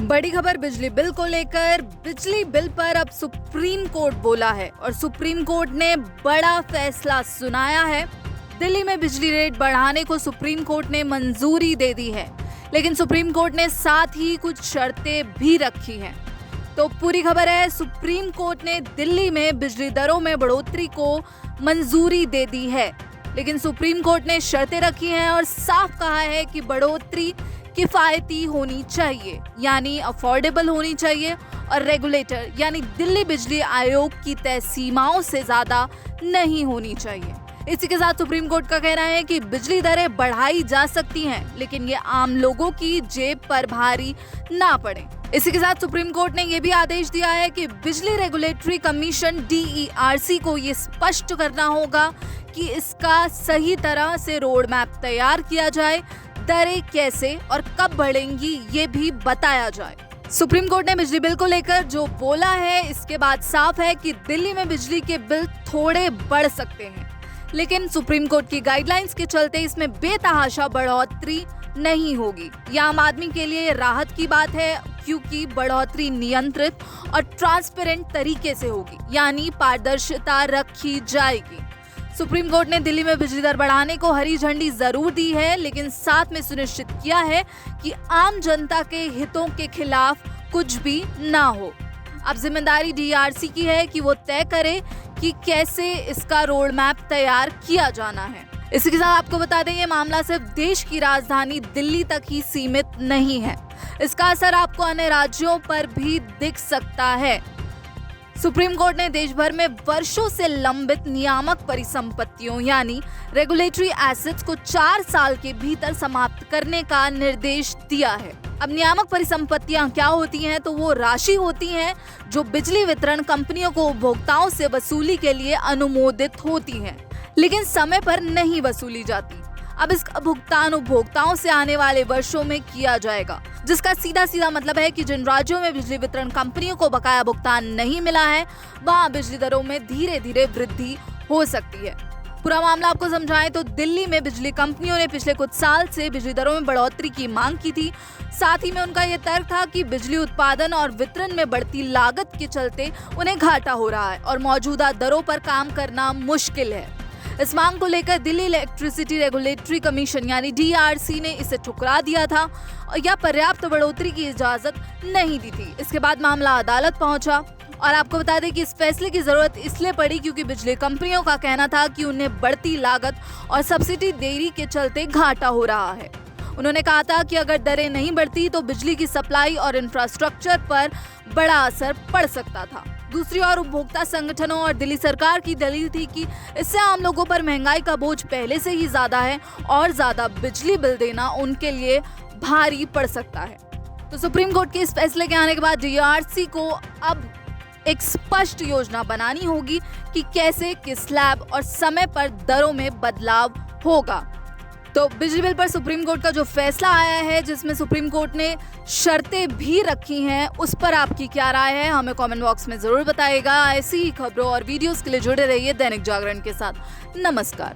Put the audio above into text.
बड़ी खबर बिजली बिल को लेकर। बिजली बिल पर अब सुप्रीम कोर्ट बोला है और सुप्रीम कोर्ट ने बड़ा फैसला सुनाया है। दिल्ली में बिजली रेट बढ़ाने को सुप्रीम कोर्ट ने मंजूरी दे दी है, लेकिन सुप्रीम कोर्ट ने साथ ही कुछ शर्तें भी रखी हैं। तो पूरी खबर है, सुप्रीम कोर्ट ने दिल्ली में बिजली दरों में बढ़ोतरी को मंजूरी दे दी है, लेकिन सुप्रीम कोर्ट ने शर्तें रखी हैं और साफ कहा है कि बढ़ोतरी किफायती होनी चाहिए, यानी अफोर्डेबल होनी चाहिए और रेगुलेटर यानी दिल्ली बिजली आयोग की तय सीमाओं से ज्यादा नहीं होनी चाहिए। इसी के साथ सुप्रीम कोर्ट का कहना है कि बिजली दरें बढ़ाई जा सकती हैं, लेकिन ये आम लोगों की जेब पर भारी ना पड़े। इसी के साथ सुप्रीम कोर्ट ने ये भी आदेश दिया है कि बिजली रेगुलेटरी कमीशन DERC को ये स्पष्ट करना होगा कि इसका सही तरह से रोड मैप तैयार किया जाए, दरें कैसे और कब बढ़ेंगी ये भी बताया जाए। सुप्रीम कोर्ट ने बिजली बिल को लेकर जो बोला है, इसके बाद साफ है कि दिल्ली में बिजली के बिल थोड़े बढ़ सकते हैं, लेकिन सुप्रीम कोर्ट की गाइडलाइंस के चलते इसमें बेतहाशा बढ़ोतरी नहीं होगी। यह आम आदमी के लिए राहत की बात है, क्योंकि बढ़ोतरी नियंत्रित और ट्रांसपेरेंट तरीके से होगी, यानी पारदर्शिता रखी जाएगी। सुप्रीम कोर्ट ने दिल्ली में बिजली दर बढ़ाने को हरी झंडी जरूर दी है, लेकिन साथ में सुनिश्चित किया है कि आम जनता के हितों के खिलाफ कुछ भी ना हो। अब जिम्मेदारी DERC की है कि वो तय करे कि कैसे इसका रोड मैप तैयार किया जाना है। इसी के साथ आपको बता दें, ये मामला सिर्फ देश की राजधानी दिल्ली तक ही सीमित नहीं है, इसका असर आपको अन्य राज्यों पर भी दिख सकता है। सुप्रीम कोर्ट ने देश भर में वर्षों से लंबित नियामक परिसंपत्तियों यानी रेगुलेटरी एसेट्स को 4 साल के भीतर समाप्त करने का निर्देश दिया है। अब नियामक परिसंपत्तियां क्या होती हैं? तो वो राशि होती हैं जो बिजली वितरण कंपनियों को उपभोक्ताओं से वसूली के लिए अनुमोदित होती हैं, लेकिन समय पर नहीं वसूली जाती। अब इसका भुगतान उपभोक्ताओं से आने वाले वर्षों में किया जाएगा, जिसका सीधा मतलब है कि जिन राज्यों में बिजली वितरण कंपनियों को बकाया भुगतान नहीं मिला है, वहां बिजली दरों में धीरे धीरे वृद्धि हो सकती है। पूरा मामला आपको समझाएं तो दिल्ली में बिजली कंपनियों ने पिछले कुछ साल से बिजली दरों में बढ़ोतरी की मांग की थी। साथ ही में उनका यह तर्क था कि बिजली उत्पादन और वितरण में बढ़ती लागत के चलते उन्हें घाटा हो रहा है और मौजूदा दरों पर काम करना मुश्किल है। इस मांग को लेकर दिल्ली इलेक्ट्रिसिटी रेगुलेटरी कमीशन यानी DERC ने इसे ठुकरा दिया था और यह पर्याप्त बढ़ोतरी की इजाजत नहीं दी थी। इसके बाद मामला अदालत पहुंचा और आपको बता दें कि इस फैसले की जरूरत इसलिए पड़ी क्योंकि बिजली कंपनियों का कहना था कि उन्हें बढ़ती लागत और सब्सिडी देरी के चलते घाटा हो रहा है। उन्होंने कहा था कि अगर दरें नहीं बढ़ती तो बिजली की सप्लाई और इंफ्रास्ट्रक्चर पर बड़ा असर पड़ सकता था। दूसरी ओर उपभोक्ता संगठनों और दिल्ली सरकार की दलील थी कि इससे आम लोगों पर महंगाई का बोझ पहले से ही ज्यादा है और ज्यादा बिजली बिल देना उनके लिए भारी पड़ सकता है। तो सुप्रीम कोर्ट के इस फैसले के आने के बाद DERC को अब एक स्पष्ट योजना बनानी होगी कि कैसे किस स्लैब और समय पर दरों में बदलाव होगा। तो बिजली बिल पर सुप्रीम कोर्ट का जो फैसला आया है, जिसमें सुप्रीम कोर्ट ने शर्तें भी रखी हैं, उस पर आपकी क्या राय है हमें कमेंट बॉक्स में जरूर बताइएगा। ऐसी ही खबरों और वीडियोस के लिए जुड़े रहिए दैनिक जागरण के साथ। नमस्कार।